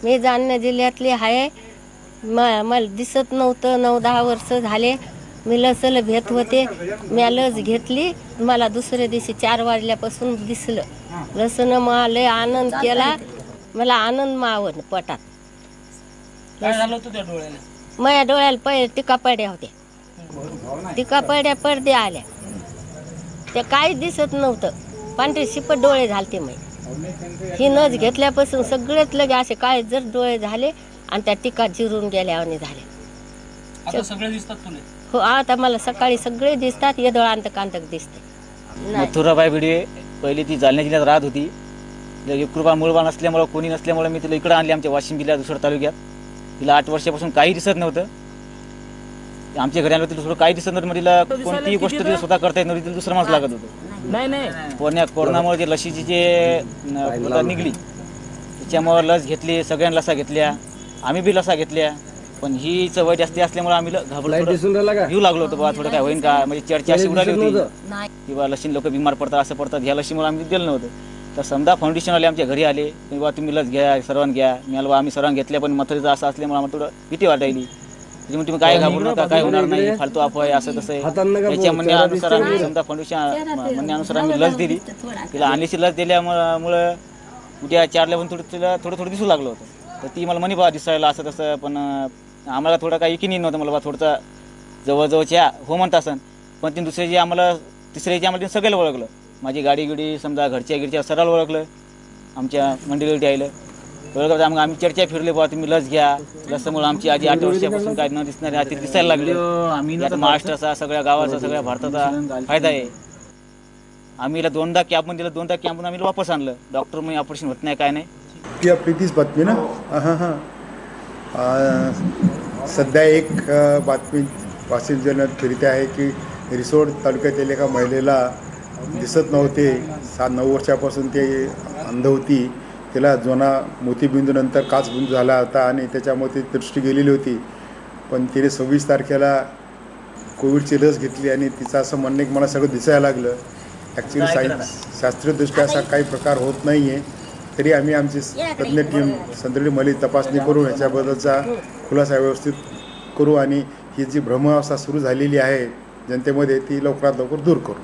मी जालना जिल्ह्यातली आहे. मला दिसत नव्हतं. 9-10 वर्ष झाले मी लसला भेट होते. मी लस घेतली. मला दुसऱ्या दिवशी 4 वाजल्यापासून दिसलं. लसनं मला आनंद केला. मला आनंद मावलं पोटात. काय झालं होतं त्या डोळ्याला? माझ्या डोळ्याला पहिले टिका पड्या होत्या. टिका पड्या पडदे आल्या. ते काहीच दिसत नव्हतं. पांढरे शिपट डोळे झालते. मी ही नस घेतल्यापासून सगळेच लगे असे काळे जर डोळे झाले आणि त्या टिका जिरून गेल्या आणि झाल्या. आता सगळे दिसतात तुला? हो, आता मला सकाळी सगळे दिसतात. येदळ अंतकांतक दिसते. मथुराबाई भिडे पहिली ती जालना जिल्ह्यात राहत होती. एकरूपा मूळबा नसल्यामुळं कोणी नसल्यामुळं मी तिला इकडे आणली आमच्या वाशिम जिल्ह्यात दुसऱ्या तालुक्यात. तिला 8 वर्षापासून काही दिसत नव्हतं. आमच्या घरी आलं दुसरं काही दिसत नव्हतं. तिला कोणतीही गोष्ट तिला स्वतः करता येत नव्हती. तिला दुसरं माणूस लागत होतं. नाही कोरोनामुळे जे लसीची जे निघली त्याच्यामुळं लस घेतली. सगळ्यांना लसा घेतल्या. आम्ही बी लसा घेतल्या. पण ही सवय जास्ती असल्यामुळे आम्ही घाबरून घेऊ लागलो होतो. बा थोडं काय होईन का, म्हणजे चर्चा अशी उडाली होती की बा लसीन लोक बिमार पडतात, असं पडतात. ह्या लसीमुळे आम्ही दिलं नव्हतं. तर समजा फाउंडेशनवाले आमच्या घरी आले की बा तुम्ही लस घ्या, सर्वांना घ्या. मी आलो आम्ही सर्वांना घेतल्या. पण मथुरेचं असं असल्यामुळे आम्हाला थोडं भीती वाटायली. त्याच्यामुळे तुम्ही काय घाबरू नका, काय होणार नाही, फालतू अफवा आहे, असं तसं आहे. त्याच्या म्हणण्यानुसार आम्ही समजा फाउंडेशन म्हणण्यानुसार आम्ही लस दिली. तिला आणलीची लस दिल्यामुळं उद्या 4ला पण थोडं दिसू लागलं होतं. तर ती मला म्हणे बा दिसायला असं तसं. पण आम्हाला थोडं काही यकीन नव्हतं. मला बा थोडंसं जवळजवळच्या हो म्हणत असन. पण ती दुसऱ्याची आम्हाला तिसऱ्याची आम्हाला सगळ्याला ओळखलं. माझी गाडी समजा घरच्या सरळ ओळखलं. आमच्या मंडळी आलं ओळखलं. मग आम्ही चर्चा फिरले बा तुम्ही लस घ्या. लसमुळे आमची आजी 8 वर्षापासून काय न दिसणारी आधी दिसायला लागले. आता महाराष्ट्राचा, सगळ्या गावाचा, सगळ्या भारताचा फायदा आहे. आम्ही हिला 2दा कॅबमध्ये दिलं. 2दा कॅबमध्ये आम्ही वापस आणलं. डॉक्टर म्हणजे ऑपरेशन होत नाही काय नाही. ती आपली तीच बातमी ना. सध्या एक बातमी वाशिम जिल्ह्यात फिरते आहे की रिसोड तालुक्यातील एका महिलेला दिसत नव्हते. 9 वर्षापासून ते अंध होती. तिला जुना मोतीबिंदूनंतर काचबिंदू झाला होता आणि त्याच्यामुळे ती दृष्टी गेलेली होती. पण तिने 26 तारखेला कोविडची लस घेतली आणि तिचं असं म्हणणं की मला सगळं दिसायला लागलं. ॲक्च्युली शास्त्रीयदृष्ट्या असा काही प्रकार होत नाही आहे. तरी आम्ही आमची तज्ज्ञ टीम संतडी तपासणी करू, याच्याबद्दलचा खुलासा व्यवस्थित करू आणि ही जी भ्रमावस्था सुरू झालेली आहे जनतेमध्ये ती लवकरात लवकर दूर करू.